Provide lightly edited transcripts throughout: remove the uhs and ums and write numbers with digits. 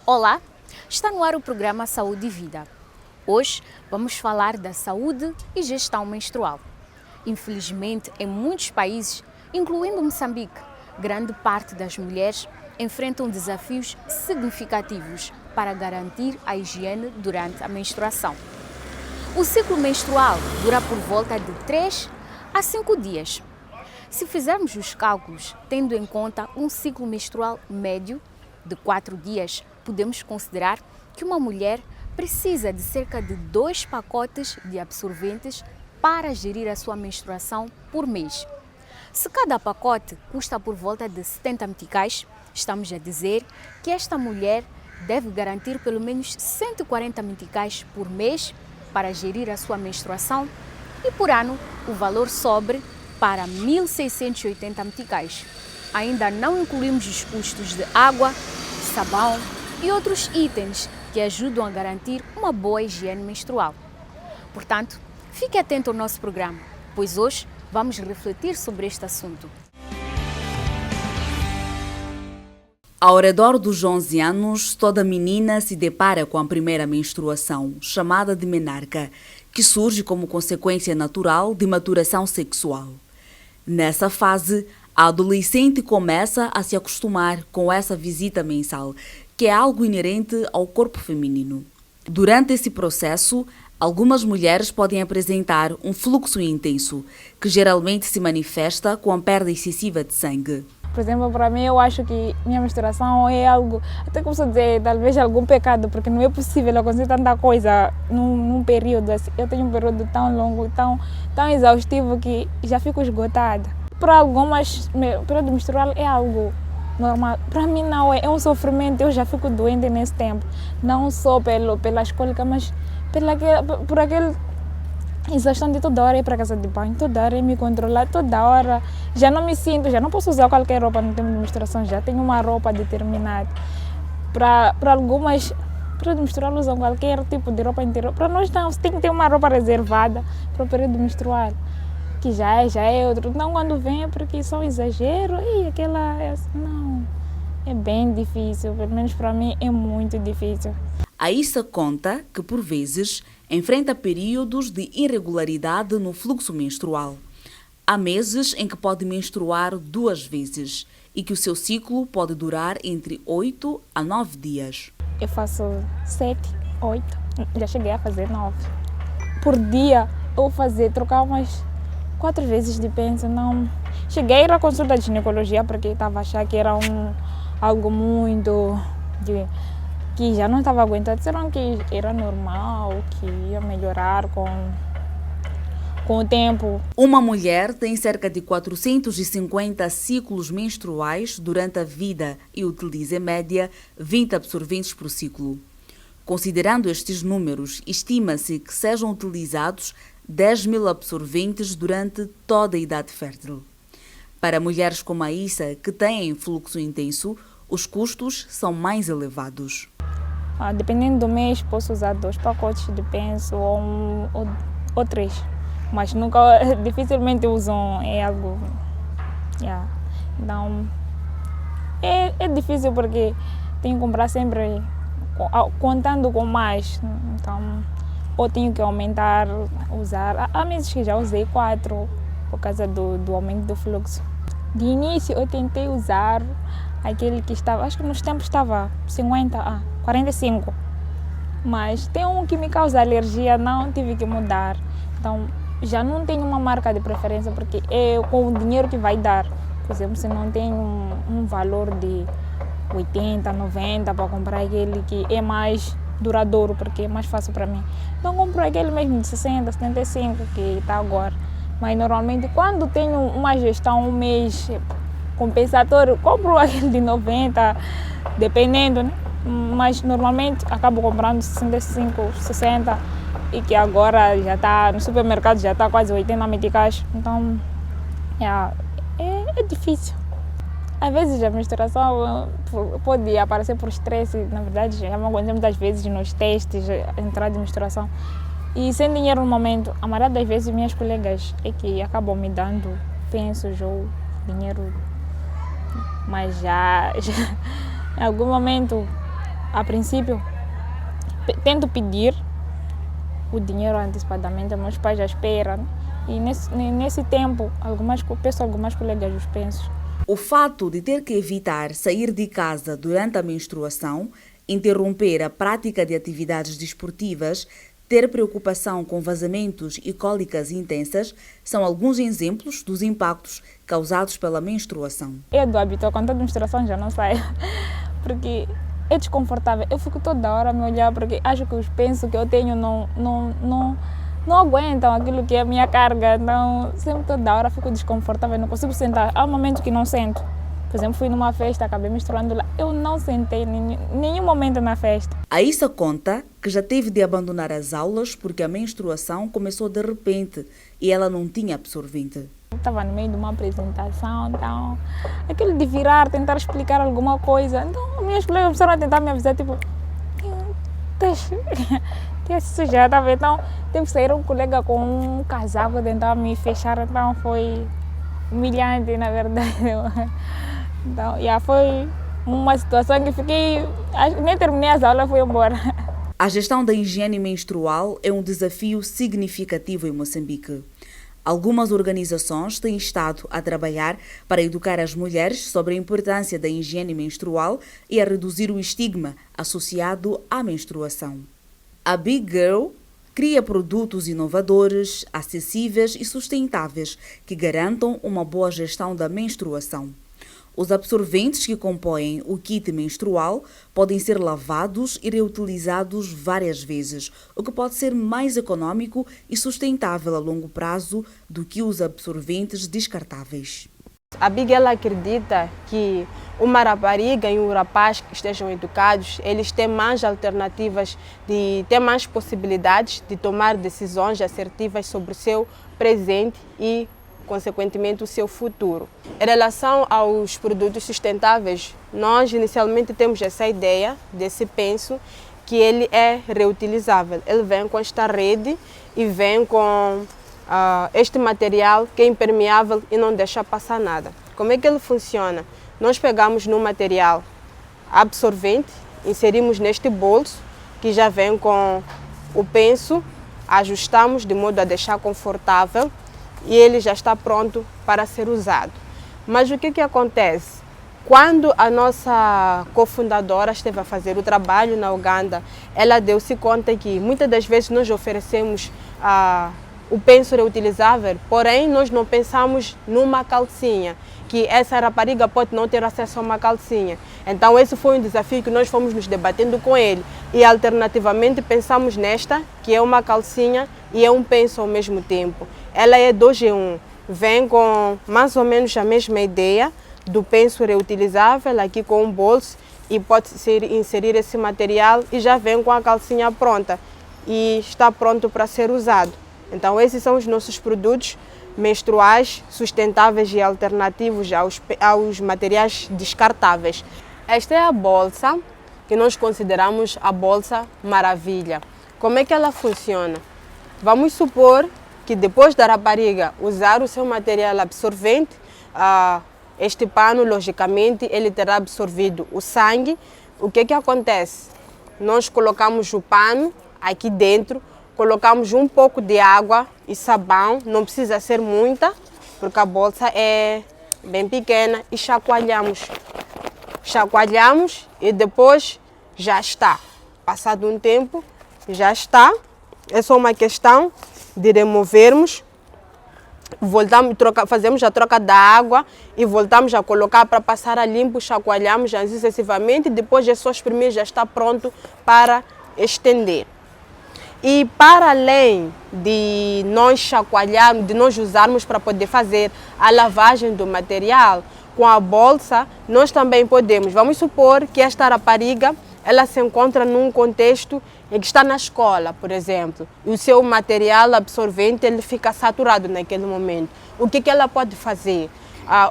Olá, está no ar o programa Saúde e Vida. Hoje vamos falar da saúde e gestão menstrual. Infelizmente, em muitos países, incluindo Moçambique, grande parte das mulheres enfrentam desafios significativos para garantir a higiene durante a menstruação. O ciclo menstrual dura por volta de 3 a 5 dias. Se fizermos os cálculos, tendo em conta um ciclo menstrual médio de 4 dias, podemos considerar que uma mulher precisa de cerca de 2 pacotes de absorventes para gerir a sua menstruação por mês. Se cada pacote custa por volta de 70 meticais, estamos a dizer que esta mulher deve garantir pelo menos 140 meticais por mês para gerir a sua menstruação e por ano o valor sobre para 1.680 meticais. Ainda não incluímos os custos de água, sabão e outros itens que ajudam a garantir uma boa higiene menstrual. Portanto, fique atento ao nosso programa, pois hoje vamos refletir sobre este assunto. Ao redor dos 11 anos, toda menina se depara com a primeira menstruação, chamada de menarca, que surge como consequência natural de maturação sexual. Nessa fase, a adolescente começa a se acostumar com essa visita mensal, que é algo inerente ao corpo feminino. Durante esse processo, algumas mulheres podem apresentar um fluxo intenso, que geralmente se manifesta com a perda excessiva de sangue. Por exemplo, para mim, eu acho que minha menstruação é algo, até que posso dizer, talvez algum pecado, porque não é possível acontecer tanta coisa num período assim. Eu tenho um período tão longo, tão exaustivo que já fico esgotada. Para algumas, o período menstrual é algo normal. Para mim não é um sofrimento, eu já fico doente nesse tempo. Não só pelas cólicas, mas por aquele exaustão de toda hora ir para a casa de banho, toda hora ir me controlar, toda hora. Já não me sinto, já não posso usar qualquer roupa no tempo de menstruação, já tenho uma roupa determinada. Para algumas, período menstrual usam qualquer tipo de roupa interior. Para nós não, você tem que ter uma roupa reservada para o período menstrual, que já é outro. Não, quando vem é porque são exagero e aquela, não, é bem difícil, pelo menos para mim é muito difícil. A Issa conta que, por vezes, enfrenta períodos de irregularidade no fluxo menstrual. Há meses em que pode menstruar 2 vezes e que o seu ciclo pode durar entre 8 a 9 dias. Eu faço 7, 8, já cheguei a fazer 9. Por dia eu vou trocar umas 4 vezes de pensa. Não. Cheguei a ir à consulta de ginecologia porque estava achando que era algo muito que já não estava aguentando. Disseram que era normal, que ia melhorar com o tempo. Uma mulher tem cerca de 450 ciclos menstruais durante a vida e utiliza, em média, 20 absorventes por ciclo. Considerando estes números, estima-se que sejam utilizados 10.000 absorventes durante toda a idade fértil. Para mulheres como a Issa, que têm fluxo intenso, os custos são mais elevados. Dependendo do mês, posso usar 2 pacotes de penso ou 3. Mas nunca, dificilmente usam, é algo. Então, é difícil porque tenho que comprar sempre contando com mais. Então, ou tenho que aumentar, usar. Há meses que já usei 4 por causa do aumento do fluxo. De início, eu tentei usar aquele que estava, acho que nos tempos estava 45. Mas tem um que me causa alergia, não tive que mudar. Então, já não tenho uma marca de preferência, porque é com o dinheiro que vai dar. Por exemplo, se não tem um valor de 80, 90 para comprar aquele que é mais duradouro, porque é mais fácil para mim. Então, compro aquele mesmo de 60, 75, que está agora. Mas, normalmente, quando tenho uma gestão, um mês compensatório, compro aquele de 90, dependendo, né? Mas, normalmente, acabo comprando 65, 60, e que agora já está no supermercado, já está quase 80 meticais. Então, é difícil. Às vezes a menstruação pode aparecer por estresse, na verdade já aconteceu muitas vezes nos testes, entrada de menstruação. E sem dinheiro no momento, a maioria das vezes minhas colegas é que acabam me dando pensos ou dinheiro, mas já em algum momento a princípio, tento pedir o dinheiro antecipadamente, meus pais já esperam. E nesse tempo, peço algumas colegas suspensos. O fato de ter que evitar sair de casa durante a menstruação, interromper a prática de atividades desportivas, ter preocupação com vazamentos e cólicas intensas são alguns exemplos dos impactos causados pela menstruação. É do hábito, quando a menstruação já não sai, porque é desconfortável. Eu fico toda hora a me olhar porque acho que os pensos que eu tenho não aguentam aquilo que é a minha carga. Então, sempre toda hora fico desconfortável, não consigo sentar. Há um momento que não sento. Por exemplo, fui numa festa, acabei menstruando lá. Eu não sentei nenhum momento na festa. A Issa conta que já teve de abandonar as aulas porque a menstruação começou de repente e ela não tinha absorvente. Estava no meio de uma apresentação, então, aquilo de virar, tentar explicar alguma coisa. Então, minhas colegas começaram a tentar me avisar, tipo, tinha se sujar, tá vendo? Então, teve que sair um colega com um casaco, tentar me fechar, então foi humilhante, na verdade. Então, já foi uma situação que nem terminei as aulas, fui embora. A gestão da higiene menstrual é um desafio significativo em Moçambique. Algumas organizações têm estado a trabalhar para educar as mulheres sobre a importância da higiene menstrual e a reduzir o estigma associado à menstruação. A Big Girl cria produtos inovadores, acessíveis e sustentáveis que garantam uma boa gestão da menstruação. Os absorventes que compõem o kit menstrual podem ser lavados e reutilizados várias vezes, o que pode ser mais econômico e sustentável a longo prazo do que os absorventes descartáveis. A Big ela acredita que uma rapariga e um rapaz que estejam educados, eles têm mais alternativas, têm mais possibilidades de tomar decisões assertivas sobre o seu presente e, consequentemente, o seu futuro. Em relação aos produtos sustentáveis, nós inicialmente temos essa ideia desse penso que ele é reutilizável. Ele vem com esta rede e vem com este material que é impermeável e não deixa passar nada. Como é que ele funciona? Nós pegamos no material absorvente, inserimos neste bolso que já vem com o penso, ajustamos de modo a deixar confortável e ele já está pronto para ser usado. Mas o que acontece? Quando a nossa cofundadora esteve a fazer o trabalho na Uganda, ela deu-se conta que muitas das vezes nós oferecemos o penso reutilizável, porém nós não pensamos numa calcinha, que essa rapariga pode não ter acesso a uma calcinha. Então esse foi um desafio que nós fomos nos debatendo com ele e alternativamente pensamos nesta, que é uma calcinha e é um penso ao mesmo tempo. Ela é 2 em 1, vem com mais ou menos a mesma ideia do penso reutilizável, aqui com um bolso e pode-se inserir esse material e já vem com a calcinha pronta e está pronto para ser usado. Então esses são os nossos produtos menstruais sustentáveis e alternativos aos materiais descartáveis. Esta é a bolsa que nós consideramos a bolsa maravilha. Como é que ela funciona? Vamos supor que depois da rapariga usar o seu material absorvente, este pano, logicamente, ele terá absorvido o sangue. O que acontece? Nós colocamos o pano aqui dentro, colocamos um pouco de água e sabão, não precisa ser muita, porque a bolsa é bem pequena, e chacoalhamos. Chacoalhamos e depois já está. Passado um tempo, já está. É só uma questão de removermos, fazemos a troca da água e voltamos a colocar para passar a limpo, chacoalhamos assim sucessivamente, depois é só exprimir, já está pronto para estender. E para além de nós chacoalharmos, de nós usarmos para poder fazer a lavagem do material, com a bolsa nós também podemos, vamos supor que esta rapariga ela se encontra num contexto em que está na escola, por exemplo, e o seu material absorvente ele fica saturado naquele momento. O que ela pode fazer?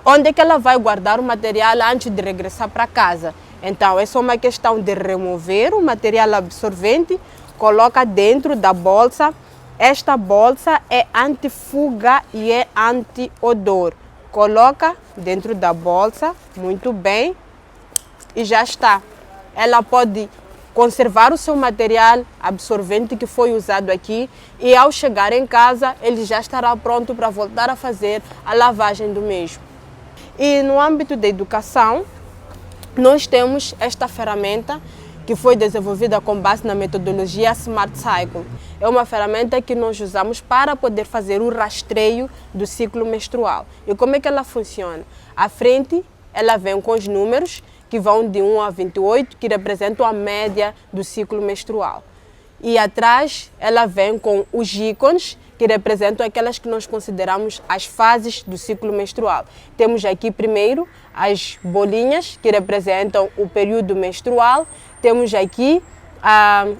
Onde é que ela vai guardar o material antes de regressar para casa? Então, é só uma questão de remover o material absorvente, coloca dentro da bolsa. Esta bolsa é anti-fuga e é anti-odor. Coloca dentro da bolsa, muito bem, e já está. Ela pode conservar o seu material absorvente que foi usado aqui e ao chegar em casa ele já estará pronto para voltar a fazer a lavagem do mesmo. E no âmbito da educação, nós temos esta ferramenta que foi desenvolvida com base na metodologia Smart Cycle. É uma ferramenta que nós usamos para poder fazer o rastreio do ciclo menstrual. E como é que ela funciona? À frente, ela vem com os números que vão de 1 a 28, que representam a média do ciclo menstrual. E atrás, ela vem com os ícones, que representam aquelas que nós consideramos as fases do ciclo menstrual. Temos aqui primeiro as bolinhas, que representam o período menstrual. Temos aqui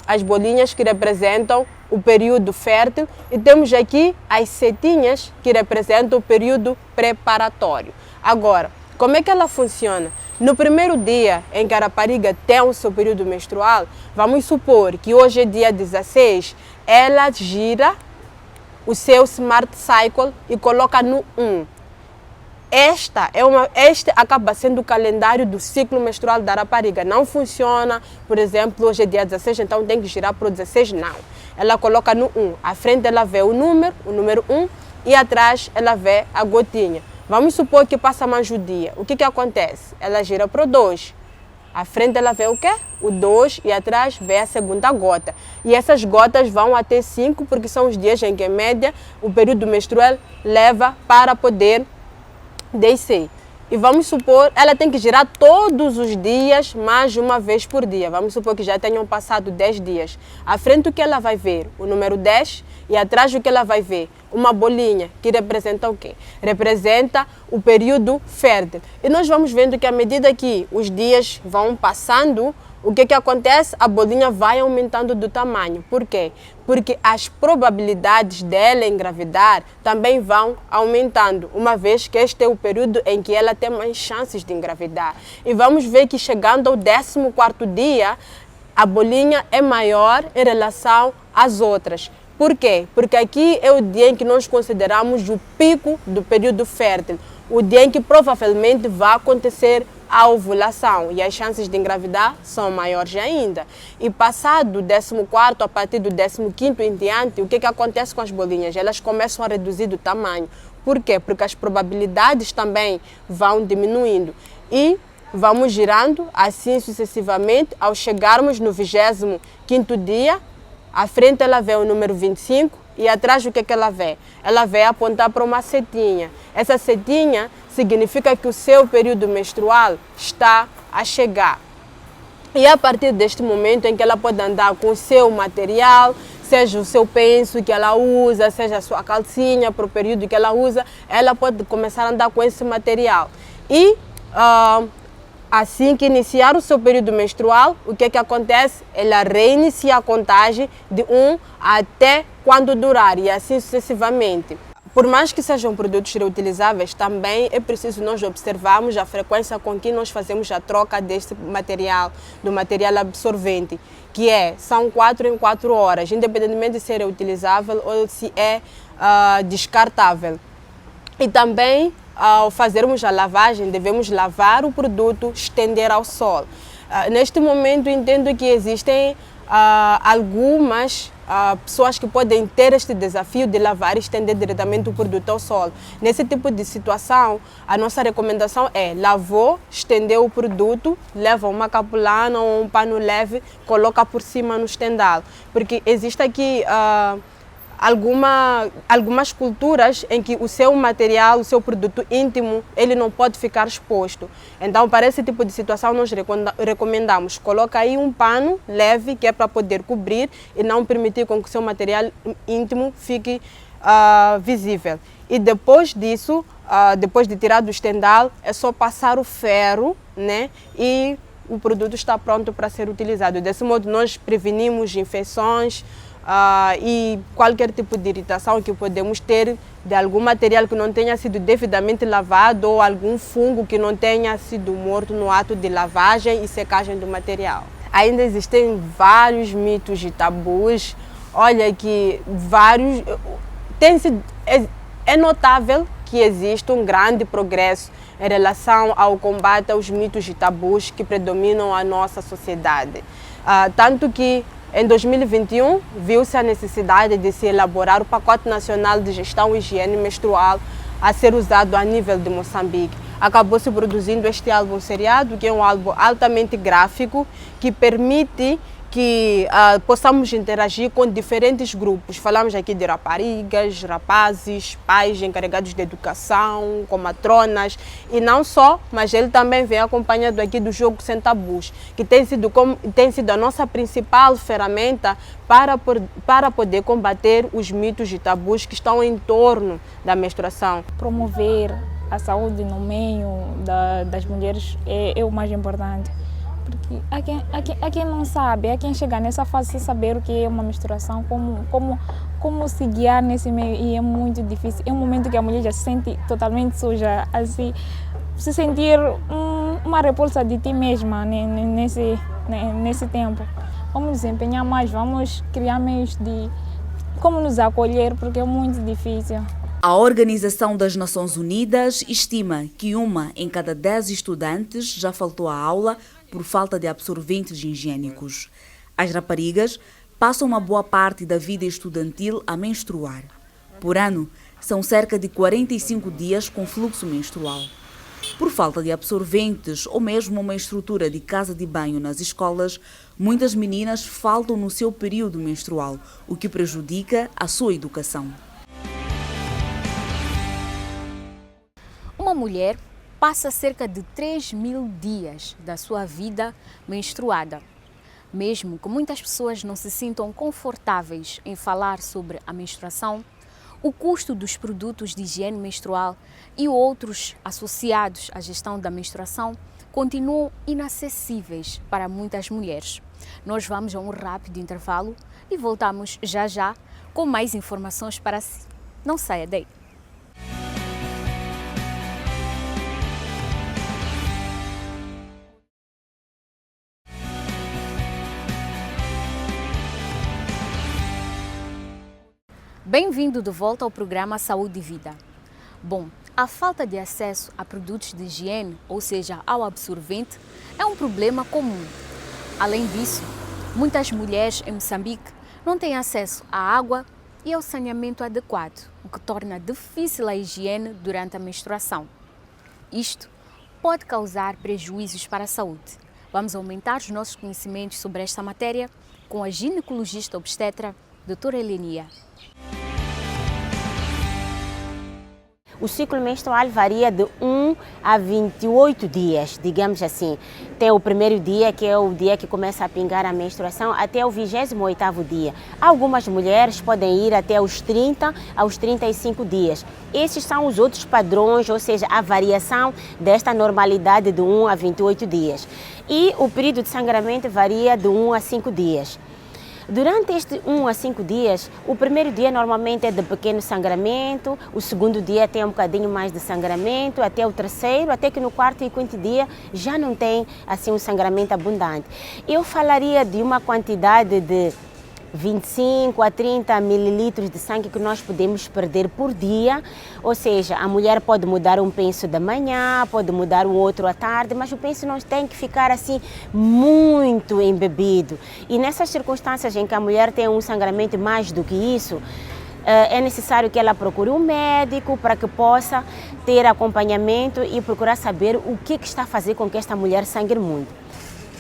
as bolinhas que representam o período fértil e temos aqui as setinhas que representam o período preparatório. Agora, como é que ela funciona? No primeiro dia em que a rapariga tem o seu período menstrual, vamos supor que hoje é dia 16, ela gira o seu Smart Cycle e coloca no 1. Este acaba sendo o calendário do ciclo menstrual da rapariga. Não funciona, por exemplo, hoje é dia 16, então tem que girar para o 16, não. Ela coloca no 1. À frente ela vê o número 1, e atrás ela vê a gotinha. Vamos supor que passa mais o dia. O que acontece? Ela gira para o 2. À frente ela vê o quê? O 2 e atrás vê a segunda gota. E essas gotas vão até 5, porque são os dias em que, em média, o período menstrual leva para poder descer. E vamos supor, ela tem que girar todos os dias, mais uma vez por dia. Vamos supor que já tenham passado 10 dias. À frente o que ela vai ver? O número 10 e atrás o que ela vai ver? Uma bolinha, que representa o quê? Representa o período fértil. E nós vamos vendo que à medida que os dias vão passando, o que acontece? A bolinha vai aumentando do tamanho. Por quê? Porque as probabilidades dela engravidar também vão aumentando, uma vez que este é o período em que ela tem mais chances de engravidar. E vamos ver que chegando ao 14º dia, a bolinha é maior em relação às outras. Por quê? Porque aqui é o dia em que nós consideramos o pico do período fértil, o dia em que provavelmente vai acontecer a ovulação e as chances de engravidar são maiores ainda. E passado o 14º, a partir do 15º em diante, o que acontece com as bolinhas? Elas começam a reduzir o tamanho. Por quê? Porque as probabilidades também vão diminuindo. E vamos girando assim sucessivamente, ao chegarmos no 25º dia, à frente ela vê o número 25 e atrás o que ela vê? Ela vê apontar para uma setinha. Essa setinha significa que o seu período menstrual está a chegar. E a partir deste momento em que ela pode andar com o seu material, seja o seu penso que ela usa, seja a sua calcinha para o período que ela usa, ela pode começar a andar com esse material. E assim que iniciar o seu período menstrual, o que acontece? Ela reinicia a contagem de 1 até quando durar e assim sucessivamente. Por mais que sejam produtos reutilizáveis, também é preciso nós observarmos a frequência com que nós fazemos a troca deste material, do material absorvente, que são 4 em 4 horas, independentemente de ser reutilizável ou se é descartável. E também, ao fazermos a lavagem, devemos lavar o produto, estender ao sol. Neste momento, entendo que existem algumas pessoas que podem ter este desafio de lavar e estender diretamente o produto ao sol. Nesse tipo de situação, a nossa recomendação é: lavou, estendeu o produto, leva uma capulana ou um pano leve, coloca por cima no estendal. Porque existe aqui algumas culturas em que o seu material, o seu produto íntimo, ele não pode ficar exposto. Então, para esse tipo de situação, nós recomendamos: coloca aí um pano leve, que é para poder cobrir e não permitir com que o seu material íntimo fique visível. E depois disso, depois de tirar do estendal, é só passar o ferro, né? E o produto está pronto para ser utilizado. Desse modo, nós prevenimos infecções, e qualquer tipo de irritação que podemos ter de algum material que não tenha sido devidamente lavado ou algum fungo que não tenha sido morto no ato de lavagem e secagem do material. Ainda existem vários mitos e tabus. Olha que vários... É notável que existe um grande progresso em relação ao combate aos mitos e tabus que predominam a nossa sociedade. Tanto que em 2021 viu-se a necessidade de se elaborar o Pacote Nacional de Gestão e Higiene Menstrual a ser usado a nível de Moçambique. Acabou se produzindo este álbum seriado, que é um álbum altamente gráfico, que permite que possamos interagir com diferentes grupos. Falamos aqui de raparigas, rapazes, pais encarregados de educação, com matronas, e não só, mas ele também vem acompanhado aqui do jogo Sem Tabus, que tem sido a nossa principal ferramenta para poder combater os mitos e tabus que estão em torno da menstruação. Promover a saúde no meio das mulheres é o mais importante. Porque há quem não sabe, há quem chega nessa fase sem saber o que é uma menstruação, como se guiar nesse meio, e é muito difícil. É um momento que a mulher já se sente totalmente suja, assim, se sentir uma repulsa de ti mesma nesse tempo. Vamos desempenhar mais, vamos criar meios de como nos acolher, porque é muito difícil. A Organização das Nações Unidas estima que 1 em cada 10 estudantes já faltou à aula por falta de absorventes higiênicos. As raparigas passam uma boa parte da vida estudantil a menstruar. Por ano, são cerca de 45 dias com fluxo menstrual. Por falta de absorventes ou mesmo uma estrutura de casa de banho nas escolas, muitas meninas faltam no seu período menstrual, o que prejudica a sua educação. Uma mulher passa cerca de 3.000 dias da sua vida menstruada. Mesmo que muitas pessoas não se sintam confortáveis em falar sobre a menstruação, o custo dos produtos de higiene menstrual e outros associados à gestão da menstruação continuam inacessíveis para muitas mulheres. Nós vamos a um rápido intervalo e voltamos já já com mais informações para si. Não saia daí. Bem-vindo de volta ao programa Saúde e Vida. Bom, a falta de acesso a produtos de higiene, ou seja, ao absorvente, é um problema comum. Além disso, muitas mulheres em Moçambique não têm acesso à água e ao saneamento adequado, o que torna difícil a higiene durante a menstruação. Isto pode causar prejuízos para a saúde. Vamos aumentar os nossos conhecimentos sobre esta matéria com a ginecologista obstetra, doutora Helenia. O ciclo menstrual varia de 1 a 28 dias, digamos assim. Tem o primeiro dia, que é o dia que começa a pingar a menstruação, até o 28º dia. Algumas mulheres podem ir até os 30 aos 35 dias. Esses são os outros padrões, ou seja, a variação desta normalidade de 1 a 28 dias. E o período de sangramento varia de 1 a 5 dias. Durante estes 1 a 5 dias, o primeiro dia normalmente é de pequeno sangramento, o segundo dia tem um bocadinho mais de sangramento, até o terceiro, até que no quarto e quinto dia já não tem assim um sangramento abundante. Eu falaria de uma quantidade de 25 a 30 mililitros de sangue que nós podemos perder por dia, ou seja, a mulher pode mudar um penso da manhã, pode mudar um outro à tarde, mas o penso não tem que ficar assim muito embebido. E nessas circunstâncias em que a mulher tem um sangramento mais do que isso, é necessário que ela procure um médico para que possa ter acompanhamento e procurar saber o que está a fazer com que esta mulher sangre muito.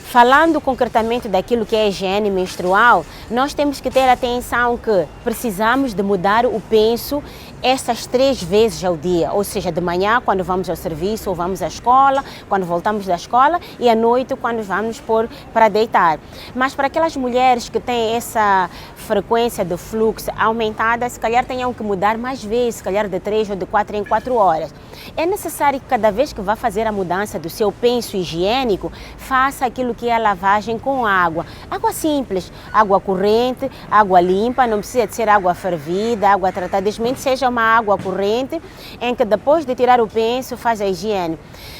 Falando concretamente daquilo que é a higiene menstrual, nós temos que ter atenção que precisamos de mudar o penso essas 3 vezes ao dia, ou seja, de manhã quando vamos ao serviço ou vamos à escola, quando voltamos da escola, e à noite quando vamos pôr para deitar. Mas para aquelas mulheres que têm essa frequência de fluxo aumentada, se calhar tenham que mudar mais vezes, se calhar de 3 ou de 4 em 4 horas. É necessário que cada vez que vá fazer a mudança do seu penso higiênico, faça aquilo que é a lavagem com água. Água simples, água corrente, água limpa, não precisa de ser água fervida, água tratada, desmente seja uma água corrente, em que depois de tirar o penso, faz a higiene.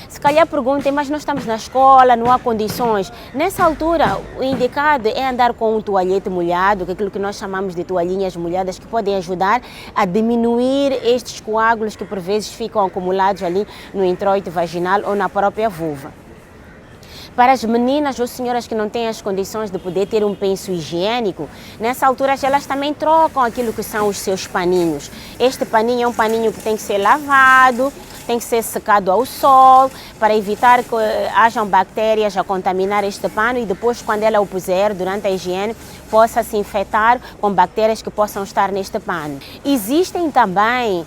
Se calhar perguntem, mas nós estamos na escola, não há condições. Nessa altura, o indicado é andar com um toalhete molhado, que é aquilo que nós chamamos de toalhinhas molhadas, que podem ajudar a diminuir estes coágulos que por vezes ficam acumulados ali no introito vaginal ou na própria vulva. Para as meninas ou senhoras que não têm as condições de poder ter um penso higiênico, nessa altura elas também trocam aquilo que são os seus paninhos. Este paninho é um paninho que tem que ser lavado, tem que ser secado ao sol para evitar que hajam bactérias a contaminar este pano e depois, quando ela o puser durante a higiene, possa se infectar com bactérias que possam estar neste pano. Existem também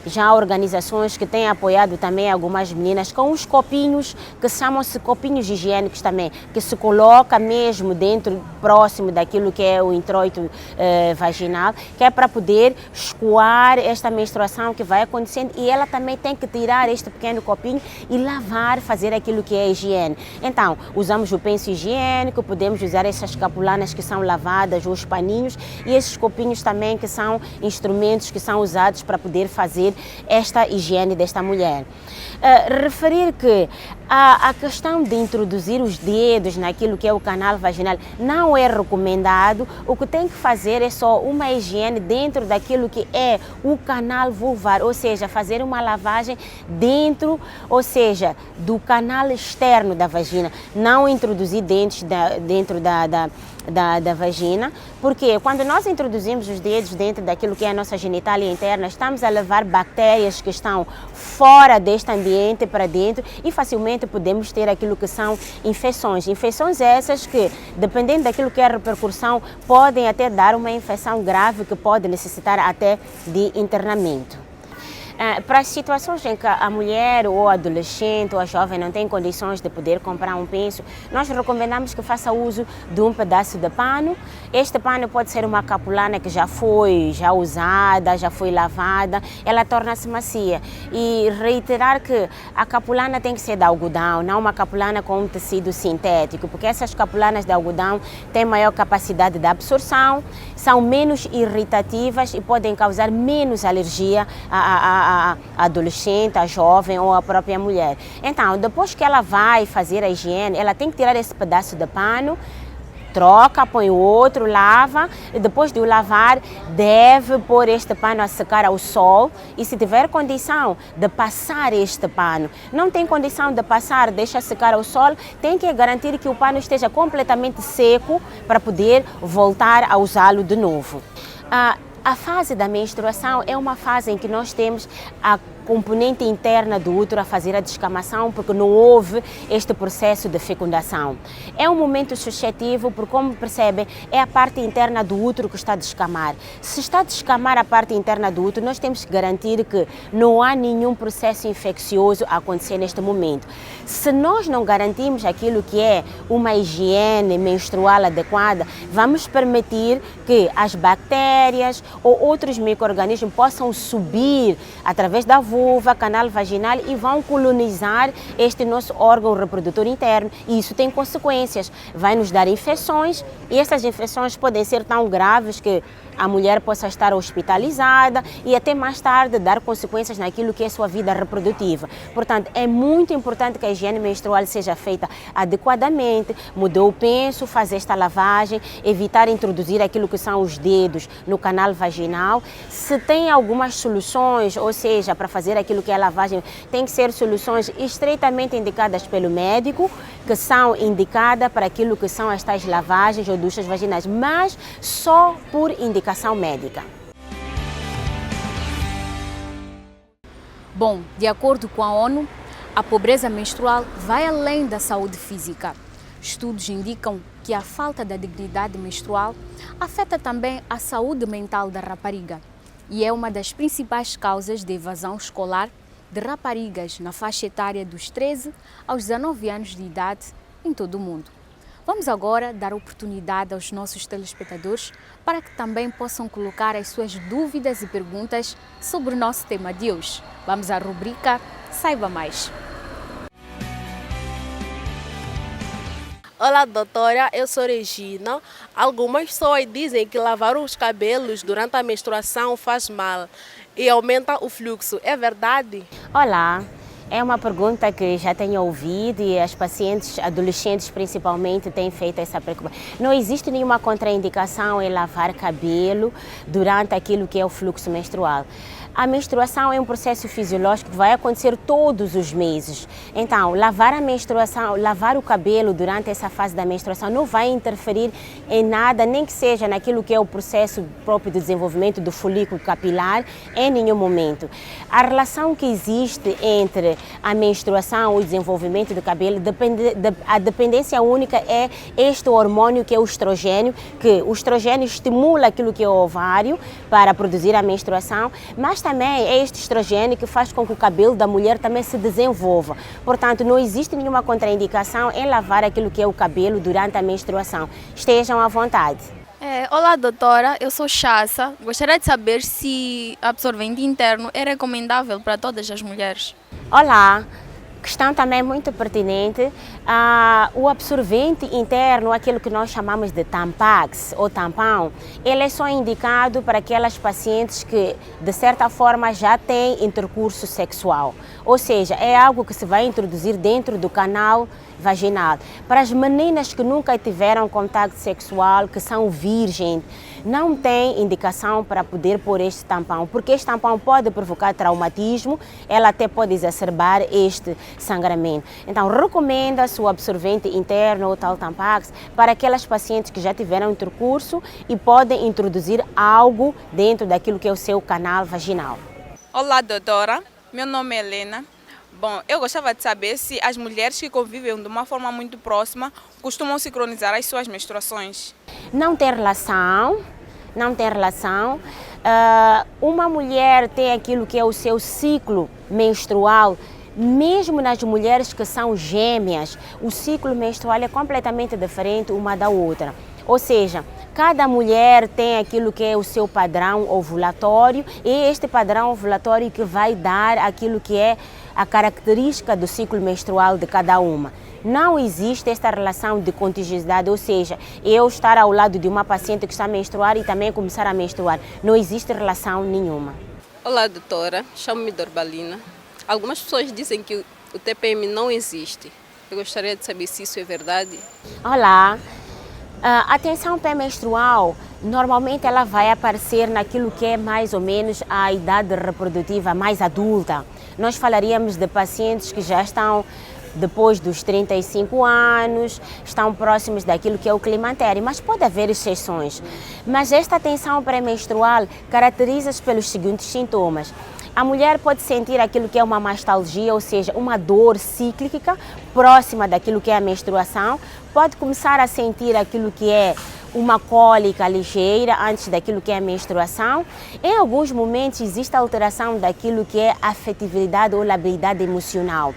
já organizações que têm apoiado também algumas meninas com os copinhos, que chamam-se copinhos higiênicos também, que se coloca mesmo dentro, próximo daquilo que é o introito vaginal, que é para poder escoar esta menstruação que vai acontecendo, e ela também tem que tirar este pequeno copinho e lavar, fazer aquilo que é a higiene. Então, usamos o penso higiênico, podemos usar essas capulanas que são lavadas, ou os paninhos, e esses copinhos também que são instrumentos que são usados para poder fazer esta higiene desta mulher. Referir que a questão de introduzir os dedos naquilo que é o canal vaginal não é recomendado. O que tem que fazer é só uma higiene dentro daquilo que é o canal vulvar, ou seja, fazer uma lavagem dentro, ou seja, do canal externo da vagina, não introduzir dentes dentro da vagina, porque quando nós introduzimos os dedos dentro daquilo que é a nossa genitália interna, estamos a levar bactérias que estão fora deste ambiente para dentro e facilmente podemos ter aquilo que são infecções. Infecções essas que, dependendo daquilo que é a repercussão, podem até dar uma infecção grave que pode necessitar até de internamento. Para as situações em que a mulher ou a adolescente ou a jovem não tem condições de poder comprar um penso, nós recomendamos que faça uso de um pedaço de pano. Este pano pode ser uma capulana que já foi usada, já foi lavada, ela torna-se macia. E reiterar que a capulana tem que ser de algodão, não uma capulana com um tecido sintético, porque essas capulanas de algodão têm maior capacidade de absorção, são menos irritativas e podem causar menos alergia a adolescente, a jovem ou a própria mulher. Então, depois que ela vai fazer a higiene, ela tem que tirar esse pedaço de pano, troca, põe o outro, lava, e depois de o lavar, deve pôr este pano a secar ao sol, e se tiver condição de passar este pano, não tem condição de passar, deixa secar ao sol, tem que garantir que o pano esteja completamente seco para poder voltar a usá-lo de novo. A fase da menstruação é uma fase em que nós temos a componente interna do útero a fazer a descamação, porque não houve este processo de fecundação. É um momento suscetível, porque, como percebem, é a parte interna do útero que está a descamar. Se está a descamar a parte interna do útero, nós temos que garantir que não há nenhum processo infeccioso a acontecer neste momento. Se nós não garantimos aquilo que é uma higiene menstrual adequada, vamos permitir que as bactérias ou outros micro-organismos possam subir através da vulva, canal vaginal, e vão colonizar este nosso órgão reprodutor interno, e isso tem consequências, vai nos dar infecções, e essas infecções podem ser tão graves que a mulher possa estar hospitalizada e até mais tarde dar consequências naquilo que é sua vida reprodutiva. Portanto, é muito importante que a higiene menstrual seja feita adequadamente, mudar o penso, fazer esta lavagem, evitar introduzir aquilo que são os dedos no canal vaginal. Se tem algumas soluções, ou seja, para fazer aquilo que é a lavagem, tem que ser soluções estreitamente indicadas pelo médico, que são indicadas para aquilo que são as tais lavagens ou duchas vaginais, mas só por indicação médica. Bom, de acordo com a ONU, a pobreza menstrual vai além da saúde física. Estudos indicam que a falta da dignidade menstrual afeta também a saúde mental da rapariga e é uma das principais causas de evasão escolar de raparigas na faixa etária dos 13 aos 19 anos de idade em todo o mundo. Vamos agora dar oportunidade aos nossos telespectadores para que também possam colocar as suas dúvidas e perguntas sobre o nosso tema de hoje. Vamos à rubrica Saiba Mais. Olá, doutora, eu sou Regina. Algumas pessoas dizem que lavar os cabelos durante a menstruação faz mal e aumenta o fluxo. É verdade? Olá, é uma pergunta que já tenho ouvido e as pacientes adolescentes principalmente têm feito essa preocupação. Não existe nenhuma contraindicação em lavar cabelo durante aquilo que é o fluxo menstrual. A menstruação é um processo fisiológico que vai acontecer todos os meses. Então, lavar a menstruação, lavar o cabelo durante essa fase da menstruação não vai interferir em nada, nem que seja naquilo que é o processo próprio de desenvolvimento do folículo capilar, em nenhum momento. A relação que existe entre a menstruação e o desenvolvimento do cabelo, a dependência única é este hormônio que é o estrogênio, que o estrogênio estimula aquilo que é o ovário para produzir a menstruação, mas também é este estrogênio que faz com que o cabelo da mulher também se desenvolva. Portanto, não existe nenhuma contraindicação em lavar aquilo que é o cabelo durante a menstruação. Estejam à vontade. Olá, doutora. Eu sou Chassa. Gostaria de saber se absorvente interno é recomendável para todas as mulheres. Olá. Questão também muito pertinente, o absorvente interno, aquilo que nós chamamos de Tampax ou tampão, ele é só indicado para aquelas pacientes que, de certa forma, já têm intercurso sexual. Ou seja, é algo que se vai introduzir dentro do canal vaginal. Para as meninas que nunca tiveram contato sexual, que são virgens, não tem indicação para poder pôr este tampão, porque este tampão pode provocar traumatismo, ela até pode exacerbar este sangramento. Então, recomenda-se o absorvente interno ou tal Tampax para aquelas pacientes que já tiveram intercurso e podem introduzir algo dentro daquilo que é o seu canal vaginal. Olá, doutora. Meu nome é Helena. Bom, eu gostava de saber se as mulheres que convivem de uma forma muito próxima costumam sincronizar as suas menstruações. Não tem relação. Não tem relação. Uma mulher tem aquilo que é o seu ciclo menstrual. Mesmo nas mulheres que são gêmeas, o ciclo menstrual é completamente diferente uma da outra. Ou seja, cada mulher tem aquilo que é o seu padrão ovulatório e este padrão ovulatório que vai dar aquilo que é a característica do ciclo menstrual de cada uma. Não existe esta relação de contagiosidade, ou seja, eu estar ao lado de uma paciente que está a menstruar e também começar a menstruar. Não existe relação nenhuma. Olá, doutora. Chamo-me Dorbalina. Algumas pessoas dizem que o TPM não existe. Eu gostaria de saber se isso é verdade. Olá. A tensão pré-menstrual, normalmente ela vai aparecer naquilo que é mais ou menos a idade reprodutiva mais adulta. Nós falaríamos de pacientes que já estão depois dos 35 anos, estão próximos daquilo que é o climatério, mas pode haver exceções. Mas esta tensão pré-menstrual caracteriza-se pelos seguintes sintomas. A mulher pode sentir aquilo que é uma mastalgia, ou seja, uma dor cíclica próxima daquilo que é a menstruação, pode começar a sentir aquilo que é uma cólica ligeira antes daquilo que é a menstruação. Em alguns momentos existe alteração daquilo que é a afetividade ou labilidade emocional.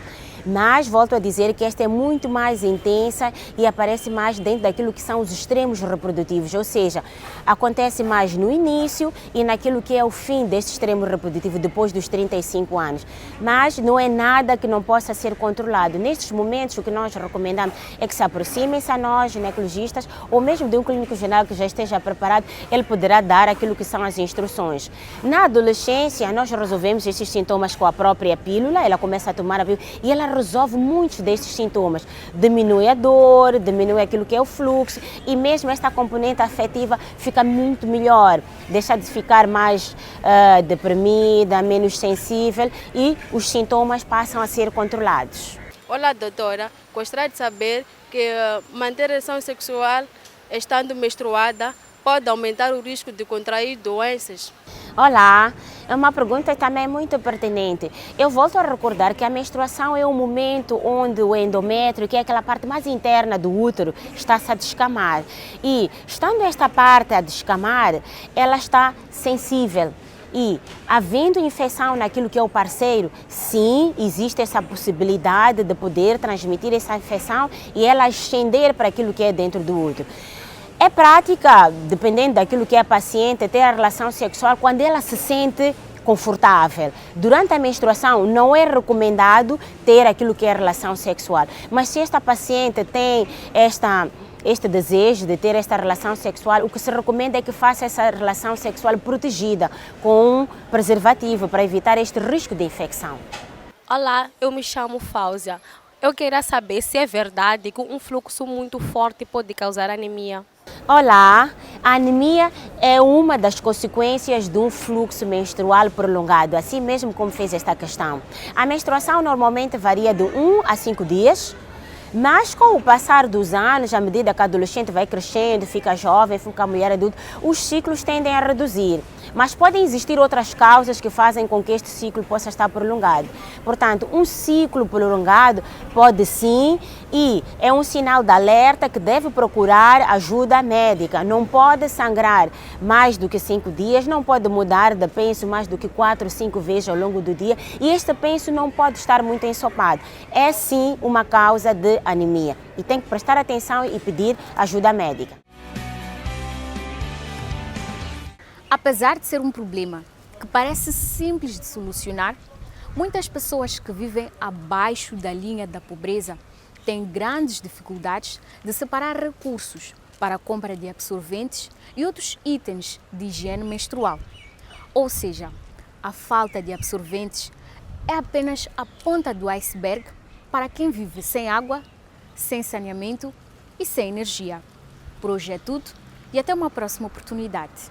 Mas volto a dizer que esta é muito mais intensa e aparece mais dentro daquilo que são os extremos reprodutivos, ou seja, acontece mais no início e naquilo que é o fim deste extremo reprodutivo, depois dos 35 anos. Mas não é nada que não possa ser controlado. Nestes momentos, o que nós recomendamos é que se aproximem-se a nós, ginecologistas, ou mesmo de um clínico geral que já esteja preparado, ele poderá dar aquilo que são as instruções. Na adolescência, nós resolvemos esses sintomas com a própria pílula, ela começa a tomar a pílula e ela resolve muitos destes sintomas. Diminui a dor, diminui aquilo que é o fluxo e mesmo esta componente afetiva fica muito melhor. Deixa de ficar mais deprimida, menos sensível e os sintomas passam a ser controlados. Olá, doutora. Gostaria de saber que manter a relação sexual estando menstruada pode aumentar o risco de contrair doenças? Olá, é uma pergunta também muito pertinente. Eu volto a recordar que a menstruação é o momento onde o endométrio, que é aquela parte mais interna do útero, está-se a descamar. E, estando esta parte a descamar, ela está sensível. E, havendo infecção naquilo que é o parceiro, sim, existe essa possibilidade de poder transmitir essa infecção e ela ascender para aquilo que é dentro do útero. É prática, dependendo daquilo que é a paciente, ter a relação sexual quando ela se sente confortável. Durante a menstruação não é recomendado ter aquilo que é a relação sexual, mas se esta paciente tem este desejo de ter esta relação sexual, o que se recomenda é que faça essa relação sexual protegida com um preservativo para evitar este risco de infecção. Olá, eu me chamo Fáusia. Eu queria saber se é verdade que um fluxo muito forte pode causar anemia. Olá, A anemia é uma das consequências de um fluxo menstrual prolongado, assim mesmo como fez esta questão. A menstruação normalmente varia de 1 a 5 dias, mas com o passar dos anos, à medida que a adolescente vai crescendo, fica jovem, fica mulher adulta, os ciclos tendem a reduzir. Mas podem existir outras causas que fazem com que este ciclo possa estar prolongado. Portanto, um ciclo prolongado pode sim, e é um sinal de alerta que deve procurar ajuda médica. Não pode sangrar mais do que 5 dias, não pode mudar de penso mais do que 4 ou 5 vezes ao longo do dia e este penso não pode estar muito ensopado. É sim uma causa de anemia e tem que prestar atenção e pedir ajuda médica. Apesar de ser um problema que parece simples de solucionar, muitas pessoas que vivem abaixo da linha da pobreza têm grandes dificuldades de separar recursos para a compra de absorventes e outros itens de higiene menstrual. Ou seja, a falta de absorventes é apenas a ponta do iceberg para quem vive sem água, sem saneamento e sem energia. Por hoje é tudo e até uma próxima oportunidade.